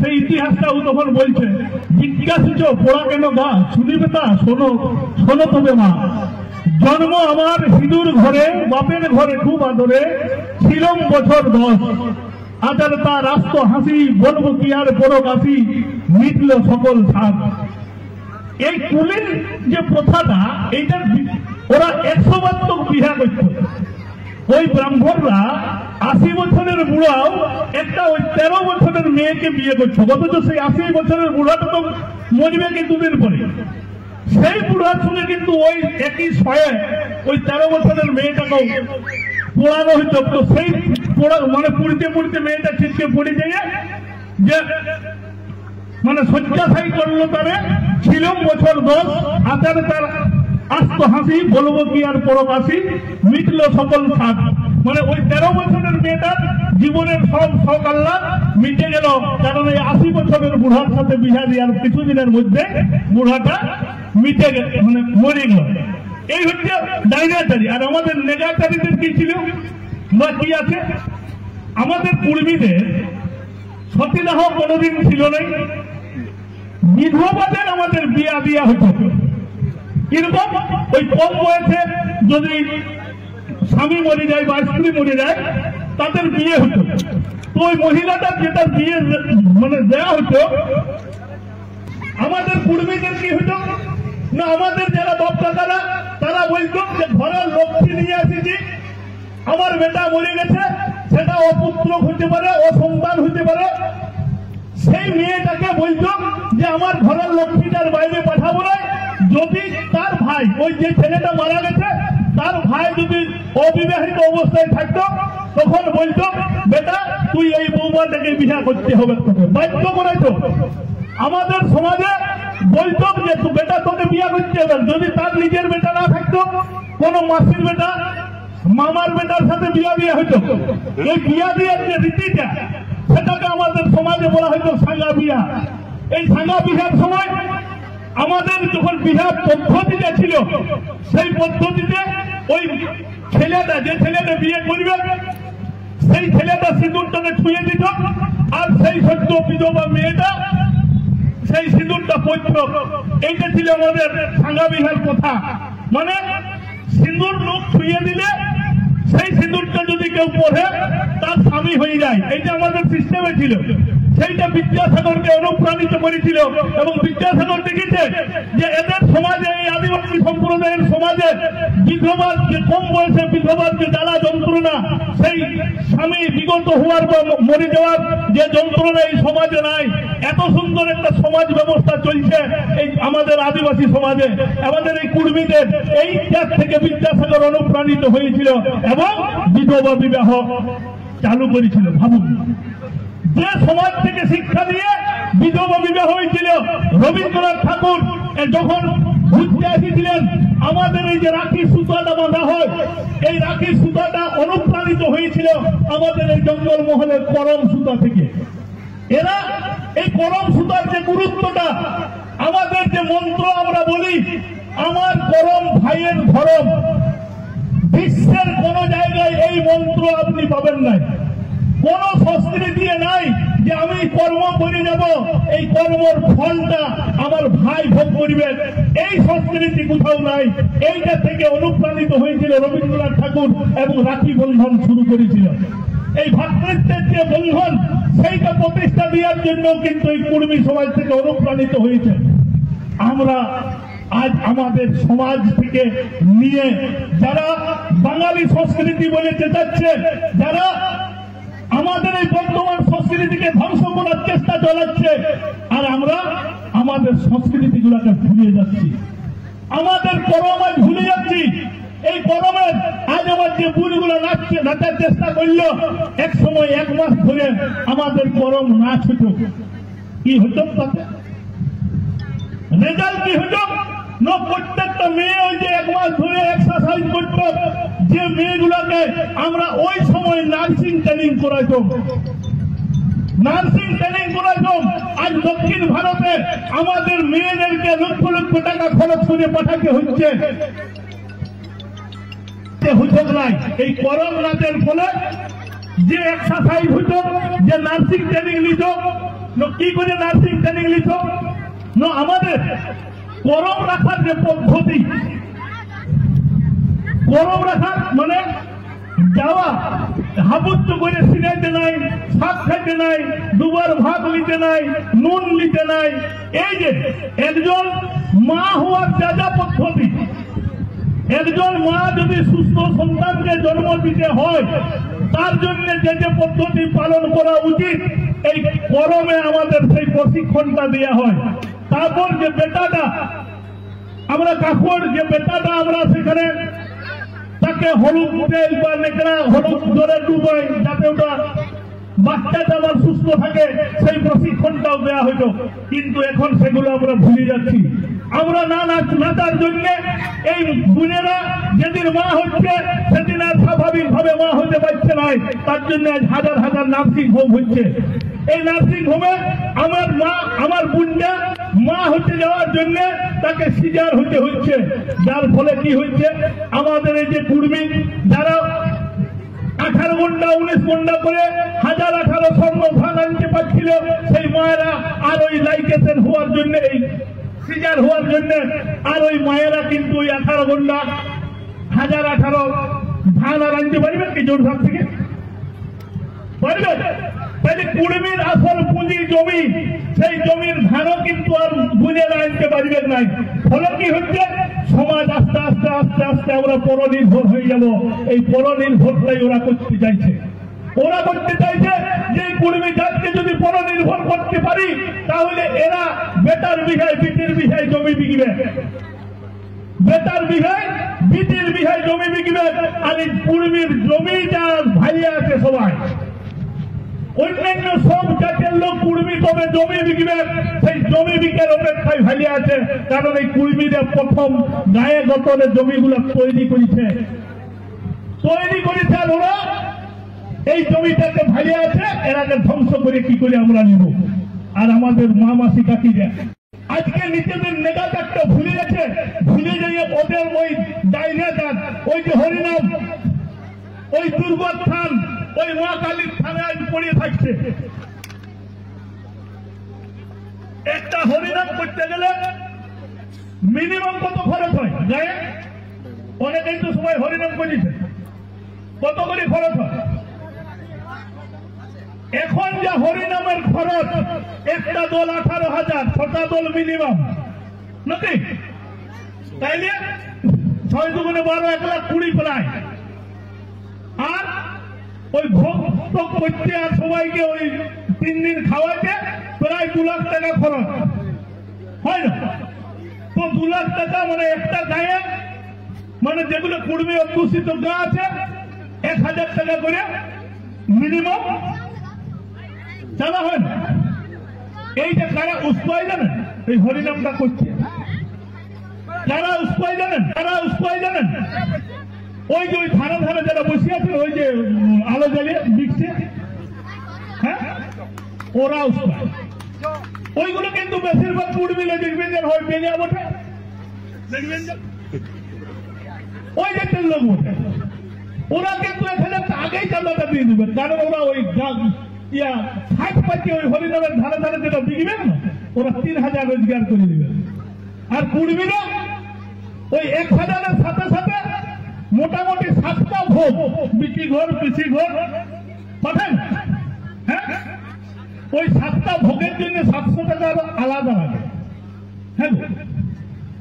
সেই ইতিহাসটাও তখন বলছে, জিজ্ঞাসিছ পোড়া কেন গা, শুনিবে তা শোনো শোনো তবে মা। জন্ম আমার সিঁদুর ঘরে, বাপের ঘরে খুব আদরে, ছিলম বছর 10। আজার তার রাস্ত হাসি, বলবো কি আর পরক আসি, মিটল সকল সাত। এই কুলের যে প্রথাটা, এইটা ওরা 100 বার তো বিহা করত। ওই ব্রাহ্মণরা 80 বছরের বুড়াও একটা ওই 13 বছরের মেয়েকে বিয়ে করছে, অথচ সেই 80 বছরের বুড়াটা তো মরবে কি দুদিন পরে। সেই বুড়ার সঙ্গে কিন্তু ওই একই শয়ে ওই 13 বছরের মেয়েটাকেও পোড়ানো হইতো। তো সেই মানে পুড়তে পুড়তে মেয়েটা ছিটকে পড়ে যায়, যে মানে শয্যাশায়ী করলো তারে, ছিলম বছর 10। আচারে তার আস্ত হাসি, বলবো কি আর পরক আসি, মিটলো সকল সাত। মানে ওই 13 বছরের মেয়েটার জীবনের সব শখ আল্লাহ মিটে গেল, কারণ এই 80 বছরের বুড়ার সাথে বিহা দেওয়ার কিছুদিনের মধ্যে বুড়াটা মিটে গেল, মানে মরে গেল। এই হচ্ছে ডাইনাচারী। আর আমাদের নেগাচারীদের কি ছিল বা কি আছে? আমাদের পূর্বীদের সতীদাহ কোনোদিন ছিল নাই। বিধবাদের আমাদের বিয়া দিয়া হতো। কিরকম? ওই কম বয়সে যদি স্বামী মরে যায় বা স্ত্রী মরে যায়, তাদের বিয়ে হতো। তো ওই মহিলাটার যেটা বিয়ে মানে দেওয়া হতো, আমাদের পূর্বীদের কি হতো না, আমাদের যারা বাপ দাদারা তারা বলতো যে ঘরের লক্ষ্মী নিয়ে আসিছি, আমার বেটা মরে গেছে, সেটা অপুত্র হতে পারে, অসন্তান হতে পারে। সেই মেয়েটাকে বলতো যে আমার ঘরের লক্ষ্মীটার বাইরে পাঠাবো না, যদি তার ভাই, ওই যে ছেলেটা মারা গেছে তার ভাই যদি অবিবাহিত অবস্থায় থাকতো, তখন বলতো বেটা তুই এই বৌমাটাকে বিবাহ করতে হবে, বাধ্য করাইতো। আমাদের সমাজে বলতো যে তুই বেটা তোকে বিয়ে করতে হবে। যদি তার নিজের বেটা না থাকতো, কোন মাসির বেটা, মামার বেটার সাথে বিয়া বিয়ে হইতো। এই বিয়া বিয়ের যে রীতিটা, সেটাকে আমাদের সমাজে বলা হয়তো সাঙ্গা বিয়া। এই সাঙ্গা বিয়ার সময় আমাদের যখন বিবাহ পদ্ধতিটা ছিল, সেই পদ্ধতিতে ওই ছেলেটা, যে ছেলেটা বিয়ে করবে, সেই ছেলেটা সিঁদুরটাকে ছুঁয়ে দিত, আর সেই সদ্য বিধবা মেয়েটা সেই সিঁদুরটা পড়ত। এইটা ছিল আমাদের সাঙ্গা বিহার কথা। মানে সিঁদুর লোক ছুঁয়ে দিলে সেই সিঁদুরটা যদি কেউ পড়ে, তার স্বামী হয়ে যায়। এইটা আমাদের সিস্টেমে ছিল। সেইটা বিদ্যাসাগরকে অনুপ্রাণিত করেছিল, এবং বিদ্যাসাগর দেখেছে যে এদের সমাজে, এই আদিবাসী সম্প্রদায়ের সমাজে বিধবার যে কম বয়সে বিধবার যে জ্বালা যন্ত্রণা, সেই স্বামী বিগত হওয়ার বা মরে যাওয়ার যে যন্ত্রণা এই সমাজে নাই। এত সুন্দর একটা সমাজ ব্যবস্থা চলছে এই আমাদের আদিবাসী সমাজে, আমাদের এই কুর্মীদের। এই জাত থেকে বিদ্যাসাগর অনুপ্রাণিত হয়েছিল এবং বিধবা বিবাহ চালু করেছিল। ভাবুন, যে সমাজ থেকে শিক্ষা দিয়ে বিধবা বিবাহ হয়েছিল। রবীন্দ্রনাথ ঠাকুর যখন ঘুরতে এসেছিলেন, আমাদের এই যে রাখি সুতাটা বাঁধা হয়, এই রাখি সুতাটা অনুপ্রাণিত হয়েছিল আমাদের এই জঙ্গলমহলের করম সুতা থেকে। এরা এই করম সুতার যে গুরুত্বটা, আমাদের যে মন্ত্র আমরা বলি, আমার করম ভাইয়ের ধরম, বিশ্বের কোন জায়গায় এই মন্ত্র আপনি পাবেন না। কোন সংস্কৃতি নাই যে আমি কর্ম করে যাব, এই কর্মর ফলটা আমার ভাই ভোগ করিবেন, এই সংস্কৃতি কোথাও নাই। এইটা থেকে অনুপ্রাণিত হয়েছিল রবীন্দ্রনাথ ঠাকুর, এবং রাখি বন্ধন শুরু করেছিল। এই ভ্রাতৃত্বের যে বন্ধন, সেইটা প্রতিষ্ঠা দেওয়ার জন্য কিন্তু এই কুর্মী সমাজ থেকে অনুপ্রাণিত হয়েছে। আমরা আজ আমাদের সমাজ থেকে নিয়ে যারা বাঙালি সংস্কৃতি বলে চেঁচাচ্ছে, যারা আমাদের এই বর্তমান সংস্কৃতিকে ধ্বংস করার চেষ্টা চালাচ্ছে, আর আমরা আমাদের সংস্কৃতি গুলাকে ভুলে যাচ্ছি, আমাদের করম আজ ভুলে যাচ্ছি। এই করমের আজ আমার যে বুড়গুলো নাচার চেষ্টা করলো, এক সময় 1 মাস ধরে আমাদের করম নাচ হতো। কি হতো তাতে রেজাল্ট কি হতো? না, প্রত্যেকটা মেয়ে ওই যে 1 মাস ধরে এক্সারসাইজ করতো, যে মেয়েগুলোকে আমরা ওই সময় নার্সিং ট্রেনিং করাইতাম, নার্সিং ট্রেনিং করাইতাম। আজ দক্ষিণ ভারতে আমাদের মেয়েদেরকে লক্ষ লক্ষ টাকা খরচ করে পাঠাতে হচ্ছে। এই করম নাচের ফলে যে এক্সারসাইজ হতো, যে নার্সিং ট্রেনিং নিত, কি করে নার্সিং ট্রেনিং লিছ আমাদের গরম রাখার যে পদ্ধতি, গরম রাখার মানে যাওয়া হাবুত্ব করে সিনাইতে নাই, শাক খাইতে নাই, দুবার ভাত নিতে নাই, নুন নিতে নাই। এই যে একজন মা হওয়ার যা যা পদ্ধতি, একজন মা যদি সুস্থ সন্তানকে জন্ম দিতে হয় তার জন্য যে যে পদ্ধতি পালন করা উচিত, এই গরমে আমাদের সেই প্রশিক্ষণটা দেওয়া হয়। তারপর যে বেটাটা আমরা কাকুর যে বেটাটা আমরা সেখানে তাকে হলুদ তেল বা নেকড়া হলুদ জলে ডুবাই যাতে ওটা বাচ্চাটা আবার সুস্থ থাকে, সেই প্রশিক্ষণটাও দেওয়া হইত। কিন্তু এখন সেগুলো আমরা ভুলে যাচ্ছি। আমরা না নাচার জন্য এই বোনেরা যেদিন মা হচ্ছে সেদিন আর স্বাভাবিকভাবে মা হতে পারছে না। তার জন্য আজ হাজার হাজার নার্সিং হোম হচ্ছে। এই নার্সিং হোমে আমার বোনটা মা হতে যাওয়ার জন্য তাকে সিজার হতে হচ্ছে, যার ফলে কি হচ্ছে আমাদের এই যে কুর্মী যারা 18 ঘন্টা 19 ঘন্টা করে 1018 স্বর্ণ ভাগ আনতে পারছিল, সেই মায়েরা আর ওই লাইকেশন হওয়ার জন্য এই সিজার হওয়ার জন্য আর ওই মায়েরা কিন্তু ওই 18 ঘন্টা 1018 ধান আর আনতে পারবেন কি জোর ভাগ থেকে পারবে? তাহলে কুর্মীর আসল পুঁজি জমি, সেই জমির ধানও কিন্তু আর বুঝেরা আনতে পারবেন নাই। ফলে কি হচ্ছে সমাজ আস্তে আস্তে আস্তে আস্তে আমরা পরনির্ভর হয়ে যাব। এই পরনির্ভরটাই ওরা করতে চাইছে। ওরা করতে চাইছে যে কুর্মী জাতকে যদি পরনির্ভর করতে পারি তাহলে এরা বেটার বিঘায় বিটির বিঘায় জমি বিকবে, বেটার বিঘায় বিটির বিঘায় জমি বিকবে। আর এই কুর্মীর জমি যা ভাইয়া আছে সবাই, অন্যান্য সব জাতের লোক কুর্মী তবে জমি বিকবে, সেই জমি বিকের অপেক্ষায় ভাইয়া আছে। কারণ এই কুর্মীরা প্রথম গায়ে গতরে জমিগুলো তৈরি করেছে আর ওরা এই জমিটাকে ভাইয়া আছে, এরাকে ধ্বংস করে কি করে আমরা নিব। আর আমাদের মা মাসি কাকিরা আজকে নিজেদের নেগাটাকে ভুলে গেছে, ভুলে যাইয়ে ওদের ওই ডাইনেটার ওই যে হরিনাম, ওই দুর্গা থান, ওই মা কালীর থানে আজ পড়ে থাকছে। একটা হরিনাম করতে গেলে মিনিমাম কত খরচ হয় গায়ে? অনেকেই তো সবাই হরিনাম করেছে, কত করে খরচ হয়? এখন যা হরিনামের খরচ, একটা দল 18,000, 6টা দল মিনিমাম নাকি? তাইলে 6 দুগুণে 12, 1,20,000 প্রায়। আর ওই ভক্ত করতে আর সবাইকে ওই 3 দিন খাওয়াতে প্রায় 2 লাখ টাকা খরচ হয় না? তো 2 লাখ টাকা মানে একটা গায়ে, মানে যেগুলো কুর্মী অধ্যুষিত গা আছে 1,000 টাকা করে মিনিমাম জানা হয় না। এই যে কারা উৎসাহ জানেন এই হরিনামটা করছে, যারা উৎসাহ জানেন ওই যে ওই ধারে ধারে যারা বসে আছে ওই যে আলো জ্বালিয়ে দিচ্ছে, হ্যাঁ ওরা উৎসাহ। ওইগুলো কিন্তু বেশিরভাগ কুর্মীলে দেখবেন যে হয় বেরিয়া বটে, দেখবেন ওই যে লোক বটে, ওরা কিন্তু এখানে আগেই চাঁদাটা দিয়ে দেবেন। কারণ ওরা ওই হাট পাচ্ছি ওই হরিনামের ধারে ধারে যেটা বিকবেন না, ওরা 3,000 রোজগার করে দিবেন। আর কুর্মীরা ওই 1,000-এর সাথে সাথে মোটামুটি 7টা ভোগ, বিচি ঘর পিসি ঘর পাঠান, হ্যাঁ ওই 7টা ভোগের জন্য 700 টাকা আলাদা লাগে, হ্যাঁ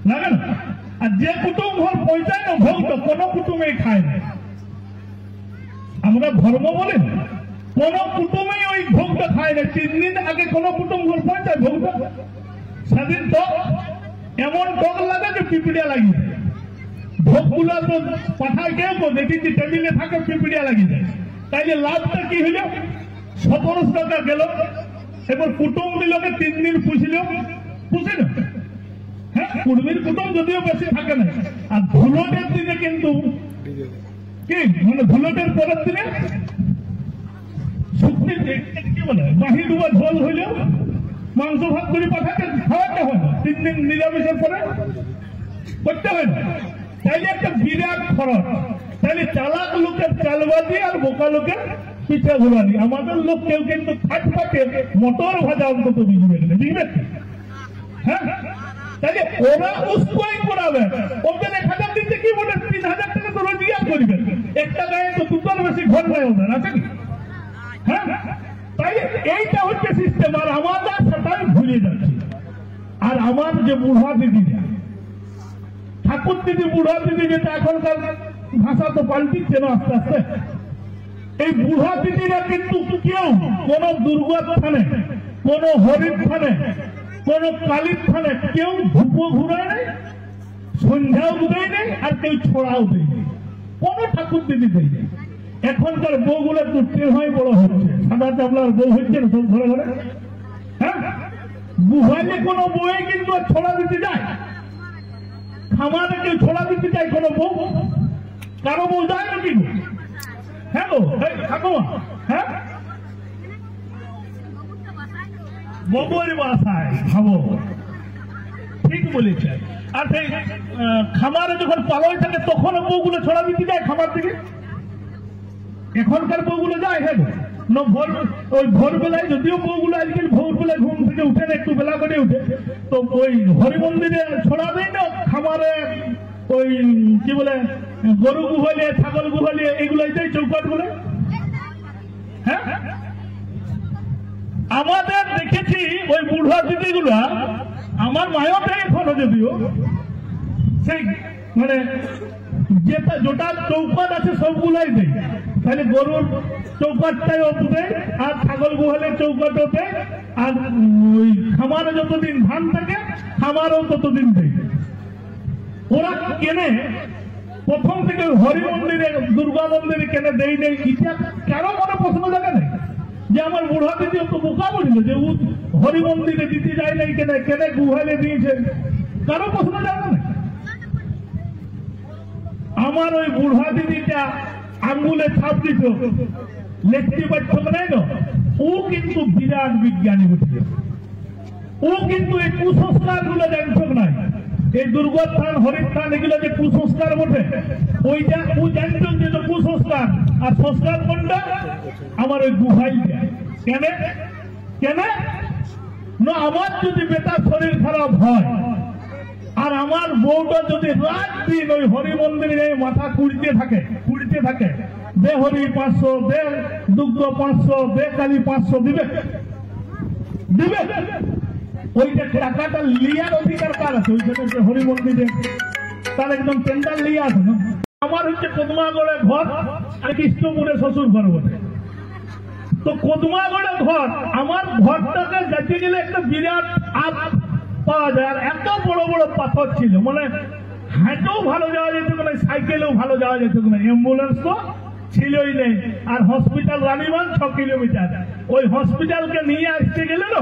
লাগে না? আর যে কুটুম ঘর পৌঁছায় না ভোগটা কোনো কুটুমেই খায় না। আমরা ধর্ম বলেন কোন কুটুমেই ওই ভোগটা খায় না। 3 দিন আগে কোন কুটুম ঘর পৌঁছায় ভোগটা, সেদিন তো এমন টক লাগে যে পিঁপড়িয়া লাগিয়ে যায়। ভোগগুলো তো পাঠায় কেউ তো দেখেছি টেবিলে থাকে পিঁপড়িয়া লাগিয়ে যায়। তাইলে লাভটা কি হইল? 1700 টাকা গেল। এবার কুটুম দিলকে 3 দিন পুষিল, পুষে না? হ্যাঁ কুর্মীর কুটুম যদিও বেশি থাকে না। আর ধুলটের দিনে কিন্তু কি মানে ধুলটের পরের দিনে শুক্তি কি বলে বাহি ডুবা ঝোল হইলেও মাংস ভাত করে পাঠাতে খাওয়াতে হয় না, 3 দিন নিরামিষের পরে করতে হয় না। তাইলে একটা বিরাট খরচ। তাহলে চালাক লোকের চালবাজি আর বোকা লোকের পিঠে ঘোরানি। আমাদের লোক কেউ কিন্তু থাকতে মোটর ভাজা অন্তত বুঝবে হ্যাঁ, তাহলে ওরা উস্কোই করাবে। ওদের 1000 দিতে কি বলে 3000 টাকা তো রোজগার করবে। একটা গায়ে তো দুটোর বেশি ঘর নেই ওদের, আছে কি? হ্যাঁ, তাই এইটা হচ্ছে সিস্টেম। আর আমাদের সেটাই ভুলে যাচ্ছে। আর আমার যে বুড়া দিদিরা, ঠাকুর দিদি, বুড়া দিদি, যেটা এখনকার ভাষা তো পাল্টিচ্ছে না আস্তে আস্তে। এই বুড়া দিদিরা কিন্তু কেউ কোন দুর্গা থানে, কোন হরির থানে, কোন কালীর থানে কেউ ধূপও ঘুরায় নেই, সন্ধ্যাও দেয় নেই, আর কেউ ছড়াও দেয় নেই, কোন ঠাকুর দিদি দেয় নেই। এখনকার বউগুলো তো টের হয় বড় হচ্ছে, সাদা চাবলার বউ হচ্ছে না সব ঘরে ঘরে। হ্যাঁ, বুহাইলে কোন বউয়ে কিন্তু ছড়া দিতে যায়, খামারে কেউ ছড়া দিতে চায় কোন বউ? কারো বউ যায় নাকি? হ্যাঁ গো, ঠাকুমা, হ্যাঁ, বউয়ের বাসায় ভাবো, ঠিক বলেছে। আর সেই খামারে যখন পালয় থাকে তখন বউগুলো ছড়া দিতে যায় খামার থেকে। এখনকার বউগুলো যায়? হ্যাঁ, ওই ভোরবেলায়, যদিও বউগুলো আজকাল ভোরবেলায় ঘুম থেকে উঠে না, একটু বেলা করে উঠে, তো ওই হরি মন্দিরে ছড়া দেয় না, খামারে ওই কি বলে গরু গুহালিয়ে, ছাগল গুহালিয়ে, এগুলোই দেয় চৌকাট বলে। হ্যাঁ, আমাদের দেখেছি ওই বুড়া দিদিগুলা, আমার মায়ও দেয় এখনো, যদিও সেই মানে যেটা যেটা চৌকাট আছে সবগুলাই দেয়। তাহলে গরুর চৌকাটটাই দেয়, আর ছাগল গুহালের চৌকাটও দেয়, আর ওই খামারে যতদিন ধান থাকে খামারও ততদিন দেয়। ওরা কেনে প্রথম থেকে হরি মন্দিরে, দুর্গা মন্দিরে কেনে দেয় নেই, এটা কারো মনে প্রশ্ন জাগে নেই যে আমার বুড়া দিদি তো বোকা বলিল যে হরি মন্দিরে দিতে যায় নাই, কেনে কেনে গুহালে দিয়েছে, কারো প্রশ্ন জাগে না। আমার ওই বুড়া দিদিটা আঙ্গুলে ছাপ দিত, লেখতে পারছ নাই না, ও কিন্তু বিরাট বিজ্ঞানী বুঝছে। ও কিন্তু এই কুসংস্কার গুলো জানছ নাই, এই দুর্গস্থান, হরিস্থান, এগুলো যে কুসংস্কার বটে, ওইটা ও জানতেন যে কুসংস্কার। আর সংস্কার কোনটা? আমার ওই গুহাইটা। কেন কেন না, আমার যদি বেটার শরীর খারাপ হয় আর আমার বউটা যদি রাত দিন ওই হরি মন্দিরে মাথা কুড়িতে থাকে, দে হরি 500, দে দুগ্ধ 500, দে কালী 500, দিবে দিবে? ওইটা টাকাটা লিয়ার অধিকার কার আছে? ওইখানে হরি মন্দিরে তার একদম টেন্ডার লিয়া আছে না। আমার হচ্ছে কদমাগড়ে ঘর আর কৃষ্ণপুরে শ্বশুর ঘর বটে। তো কদমাগড়ে ঘর, আমার ঘরটাকে যেতে গেলে একটা বিরাট আপ পাওয়া যায়, আর এত বড় বড় পাথর ছিল, মানে হাঁটেও ভালো যাওয়া যেত না, সাইকেলেও ভালো যাওয়া যেত না, অ্যাম্বুলেন্স তো ছিলই নেই। আর হসপিটাল রানীগঞ্জ 6 কিলোমিটার, ওই হসপিটালকে নিয়ে আসতে গেলে না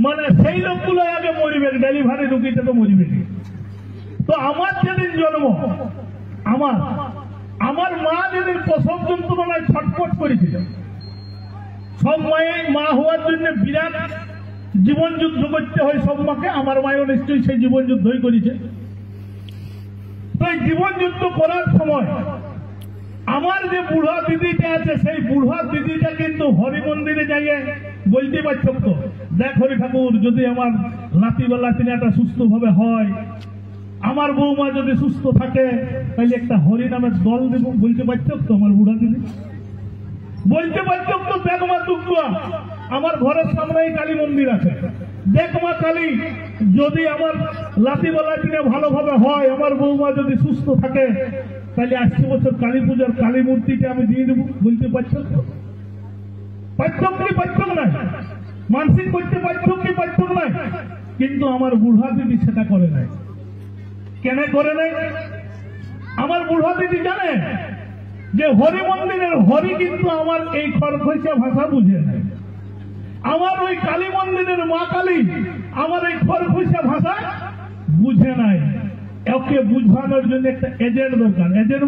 মানে সেই লোকগুলো আগে মরিবে, ডেলিভারি রুগীটা তো মরিবে। তো আমার যেদিন জন্ম, আমার মা যেদিন প্রসব যন্ত্রণায় ছটফট করেছিল, সব মায়ের মা হওয়ার জন্য বিরাট জীবন যুদ্ধ করতে হয় সব মাকে। আমার মায়েও নিশ্চয়ই সেই জীবন যুদ্ধই করেছে। তো এই জীবন যুদ্ধ করার সময় আমার যে বুড়া দিদিটা আছে, সেই বুড়া দিদিটা কিন্তু হরি মন্দিরে যাইয়ে বলতে পারছ তো, দেখ হরি ঠাকুর, যদি আমার নাতিবেলা তিনাটা সুস্থ ভাবে হয়, আমার বৌমা যদি সুস্থ থাকে, তাহলে একটা হরি নামের দল দেব। বলতে পারছ তো আমার বুড়া দিদি? বলতে পারছ তো? দেখ মা দুর্গা, আমার ঘরের সামনেই কালী মন্দির আছে, দেখ মা কালী, যদি আমার লাতিবেলা দিনে ভালোভাবে হয়, আমার বৌমা যদি সুস্থ থাকে, তাহলে 80 বছর কালী পূজার কালী মূর্তিটা আমি দিয়ে দেবো। বলতে পারছ তো? পার্থক্য কি পার্থক্য নাই? মানসিক করতে পার্থক্য কি পার্থক্য নাই? কিন্তু আমার বুড়া দিদি সেটা করে নাই। কেন করে নাই? আমার বুড়া দিদি জানে যে হরি মন্দিরের হরি কিন্তু আমার এই খরখইসা ভাষা বুঝে নাই। আমার ওই কালী মন্দিরের মা কালী আমার এই খরখইসা ভাষা বুঝে নাই। ওকে বুঝানোর জন্য একটা এজেন্ট দরকার। এজেন্ট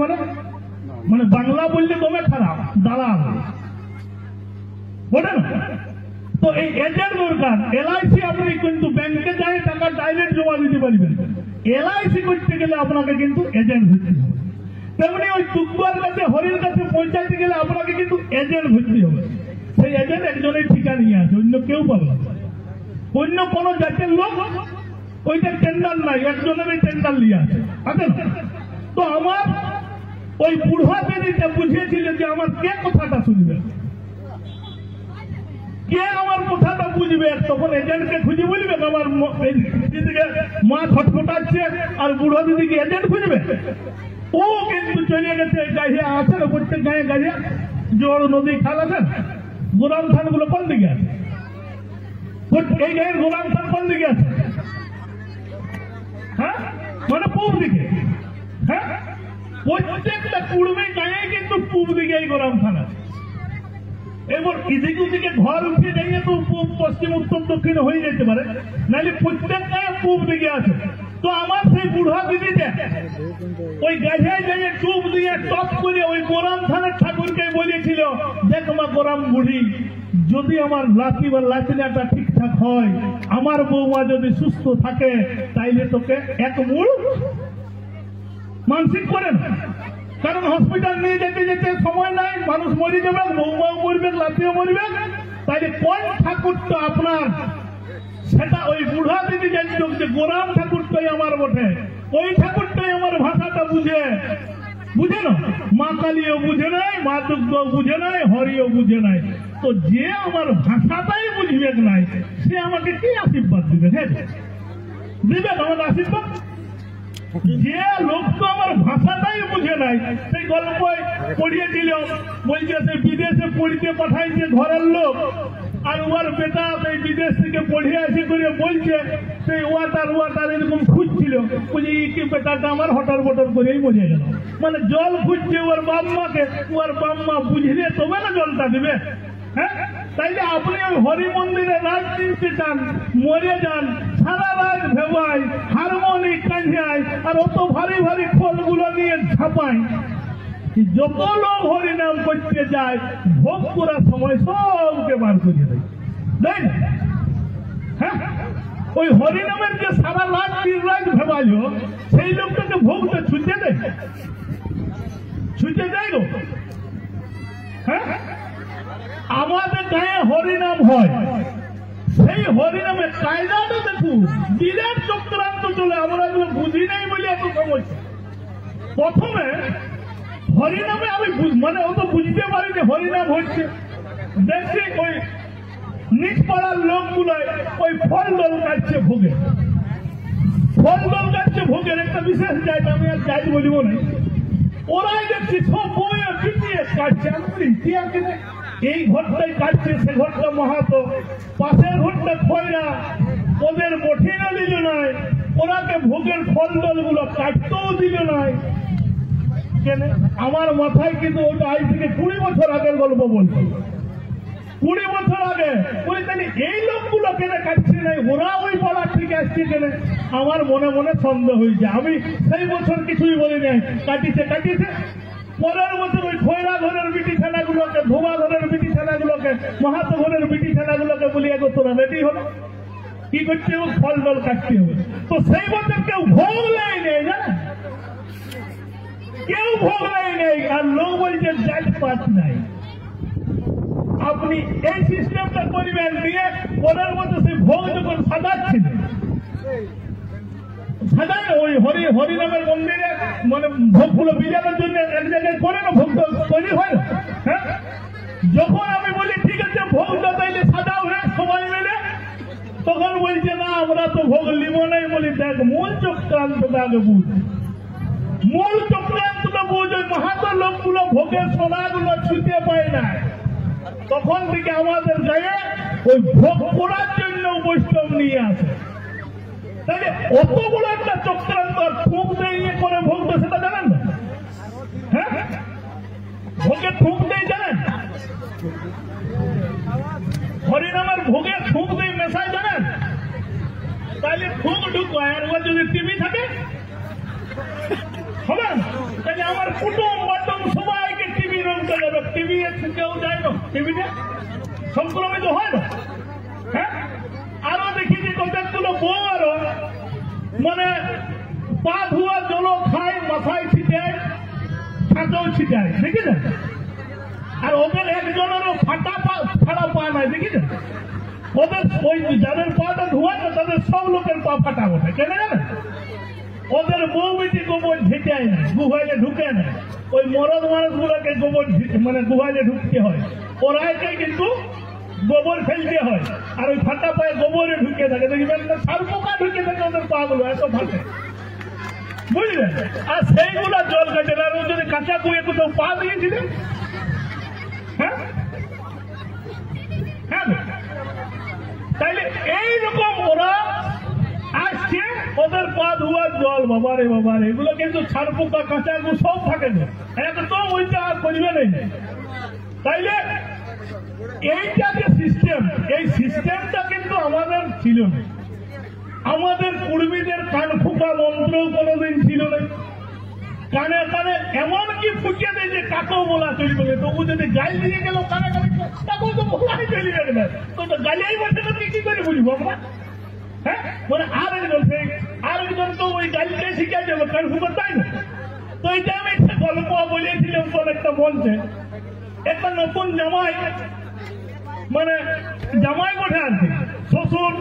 মানে বাংলা বললে তোমরা খারাপ, দালাল বলে না। তো এই এজেন্ট দরকার। এলআইসি আপনি কিন্তু ব্যাংকে যাই টাকা ডাইরেক্ট জমা দিতে পারবেন, এলআইসি করতে গেলে আপনাকে কিন্তু এজেন্ট হতে হবে। তেমনি ওই টুকুয়ার কাছে হরির কাছে পৌঁছাইতে গেলে আপনাকে কিন্তু এজেন্ট ভর্তি হবে। সেই এজেন্ট একজনের ঠিকা নিয়ে আছে, অন্য কেউ পাবে না। অন্য কোন জাতের লোক ওইটা টেন্ডার নাই, একজনের টেন্ডার নিয়ে আছে। তো আমার ওই বুড়া দিদিটা বুঝিয়েছিল যে আমার কে কথাটা শুনবে, কে আমার কথাটা বুঝবে। তখন এজেন্টকে খুঁজে বলবে আমার দিদিকে মা ছটফটাচ্ছে আর বুড়ো দিদিকে এজেন্ট খুঁজবে। ও কিন্তু চলে গেছে গাড়িয়া আছে না, প্রত্যেক গায়ে গাড়িয়া জোর নদী খাল আছে, গোলাম থান গুলো কোন দিকে আছে, এই গায়ের গোলাম থান কোন দিকে আছে? হ্যাঁ, মানে পূব দিকে। হ্যাঁ, প্রত্যেকটা কুড়মি গায়ে কিন্তু পূব দিকে এই গোলাম থান আছে। এবার এদিকে ওদিকে ঘর উঠে যাইয়ে তো পূব পশ্চিম উত্তর দক্ষিণ হয়ে যেতে পারে, নাহলে প্রত্যেক গায়ে পূব দিকে আছে। তো আমার সেই বুড়া দিদিটা ওই গাঝায় যাইয়ে চুপ দিয়ে টপ করে ওই গোরাম থানের ঠাকুরকে বলেছিল, দেখ মা গোরাম বুড়ি, যদি আমার লাঠি বা লাঠিনাটা ঠিকঠাক হয়, আমার বৌমা যদি সুস্থ থাকে, তাইলে তোকে এক মূল মানসিক করেন। কারণ হসপিটাল নিয়ে যেতে যেতে সময় নাই, মানুষ মরে যাবে, বৌমাও মরবে, লাঠিও মরবে। তাইলে কোন ঠাকুরটা আপনার, সেটা ওই বুড়া দিদি জানতো যে গোরাম ঠাকুরটাই আমার বটে, ওই ঠাকুরটাই আমার ভাষাটা বুঝে। বুঝে না, মা কালীও বুঝে নাই, মা দুর্গাও বুঝে নাই, হরিও বুঝে নাই। তো যে আমার ভাষাটাই বুঝবে নাই, সে আমাকে কি আশীর্বাদ দিবে? হ্যাঁ, দিবে আমার আশীর্বাদ? যে লোক তো আমার ভাষাটাই বুঝে নাই, সেই গল্প পড়িয়েছিল, বলছে সে বিদেশে পড়িতে পাঠাইছে ঘরের লোক, আর ওর বেটা সেই বিদেশ থেকে পড়িয়ে আসে করে বলছে সেই ওয়াটার এরকম খুঁজছিল, বুঝি কি বেটাটা আমার হটার বটর করেই মরে গেল। মানে জল খুঁজছে ওর বাম্মাকে, ওর বাম্মা বুঝলে তবে না জলটা দিবে। হ্যাঁ, তাইলে আপনি ওই হরি মন্দিরে রাত দিতে চান, মরে যান, সারা রাত ভেবাই, হারমোনিক কাঁঝায়, আর অত ভারী ভারী ফলগুলো নিয়ে ঝাপাই। যত লোক হরিনাম করতে যায়, ভোগ করার সময় সবকে বার করে দেয়, তাই না? হ্যাঁ, ওই হরিনামের যে সারা রাত দিন রাত ভেবাইল, সেই লোকটাকে ভোগটা ছুটে দেয়, ছুটে দেয় গো। হ্যাঁ, আমাদের গায়ে হরিনাম হয়, সেই হরিনামের কায়দাটা দেখুন, বিরাট চক্রান্ত চলে। আমরা এগুলো বুঝি নাই বলে এত সমস্যা। প্রথমে হরিনামে আমি মানে অত বুঝতে পারি যে হরিনাম হচ্ছে, দেখছি ওই নিচ পাড়ার লোকগুলো ওই ফল দল কাটছে ভোগে, ফল দল কাটছে ভোগের একটা বিশেষ জায়গা, আমি আর যাই বলিব না। ওরাই দেখছি সব বইয়ে পিটিয়ে কাটছে, আমি ইতিহাস এই ঘরটাই কাটছে, সে ঘরটা মাহাতো, পাশের ঘরটা খয়রা, ওদের মঠিনও দিল নাই, ওরাকে ভোগের ফল দল গুলো কাটতেও দিল নাই। কেন? আমার মাথায় কিন্তু ওটা আজ থেকে 20 বছর আগের গল্প বলছে, 20 বছর আগে বলি, তাহলে এই লোকগুলো কেন কাটছে নাই, ওরা ওই বলার থেকে আসছে কেন? আমার মনে মনে সন্দেহ হয়েছে। আমি সেই বছর কিছুই বলি নাই, কাটিছে কাটিছে। পরের বছর ওই খয়রা ঘরের বিটি ছানাগুলোকে, ধোবা ঘরের বিটি ছানাগুলোকে, মাহাতো ঘরের বিটি ছানাগুলোকে বলি, এগো তোরা রেডি হলো, কি করতে হবে? ফল দল কাটতে হবে। তো সেই বছর কেউ ভোগ নেই নেই, জানা, কেউ ভোগ নেই, আর লোক বলছে জাতপাত নাই। আপনি এই সিস্টেমটা করবেন, দিয়ে পরের বছর সেই ভোগ যখন সাজাচ্ছিল, সাজায় ওই হরিনামের মন্দিরে, মানে ভোগগুলো বিজানোর জন্য এক জায়গায় করে না, ভোগ তৈরি হয় না। হ্যাঁ, যখন আমি বলি ঠিক আছে ভোগটা তাইলে সাজাও হয়ে সবাই মিলে, তখন বলছে না আমরা তো ভোগ লিব নাই। বলি দেখ, মূল চক্রান্তটা আগে বুঝ, মূল চক্রান্তটা বুঝ। ওই মাহাতো লোকগুলো ভোগের সোনাগুলো ছুটে পায় না, তখন থেকে আমাদের গায়ে ওই ভোগ করার জন্য বৈষ্ণব নিয়ে আসে। তাহলে অত বড় একটা চক্রান্ত, ঠুক দিয়ে করে ভোগটা, সেটা জানেন না? হ্যাঁ, ভোগে ঠুক দিয়ে জানেন? হরিনামের ভোগে ঠুক দিয়ে মেশায় জানেন? তাহলে ঠুক ঢুকায়, আর ওর যদি টিভি থাকে হবে না? তাহলে আমার কুটুম বাটুম সবাইকে টিভি রঙতে যাবে, টিভি কেউ যায় না, টিভিটা সংক্রমিত হয় না। হ্যাঁ, আরো দেখি কতগুলো বউ আরো মানে পা ধোয়া জল খায়, মাথায় ছিটে, ছিটায়, দেখেছেন? আর ওদের একজনেরও ফাটা পা নাই, দেখেছেন? ওদের ওই যাদের পাটা ধোয়ায় না তাদের সব লোকের পা ফাটা ওঠে, কেন জানেন? ওদের বউ বেটি গোবর ঝেঁটায় না, গুহাইলে ঢুকে না। ওই মরদ মানুষ গুলোকে গোবর মানে গুহাইলে ঢুকতে হয়, ওরাকে কিন্তু গোবর ফেলতে হয়। আর ওই ফাটা পায়ে গোবরে ঢুকে থাকে, দেখবেন সার পোকা ঢুকে থাকে ওদের পা গুলো এত ফাটে, বুঝলেন? আর সেইগুলা জল কাটে না। আর ও যদি কাঁচা কুয়ে কোথাও পা দিয়েছিলেন, হ্যাঁ হ্যাঁ, তাইলে এইরকম ওরা আসছে, ওদের পা ধোয়ার জল, বাবারে বাবারে, এগুলো কিন্তু ছাড় পোকা কাঁচা গু সব থাকে না, একদম ওইটা আর করবে নেই। তাইলে এইটা যে সিস্টেম, এই সিস্টেমটা কিন্তু আমাদের ছিল না। আমাদের পূর্বীদের কান ফুকা মন্ত্রও কোনোদিন ছিল না। কানে কানে এমন কি ফুটিয়ে দেয় যে কাকেও বলা চলবে না। তবু যদি গাল দিয়ে গেল কানে কানে, তাকেও তো বলাই চলে যাবে না। তো গালিয়াই বলছে না, কি করে বুঝবো আমরা? হ্যাঁ, মানে আরেকজন তো ওই গালিটাই শিখাই যাবে, কান ফুকা, তাই না? তো এইটা আমি একটা গল্প বলেছিলাম কোন একটা মঞ্চে। একটা নতুন জামাই, মানে জামাই বটে আর কি, শ্বশুর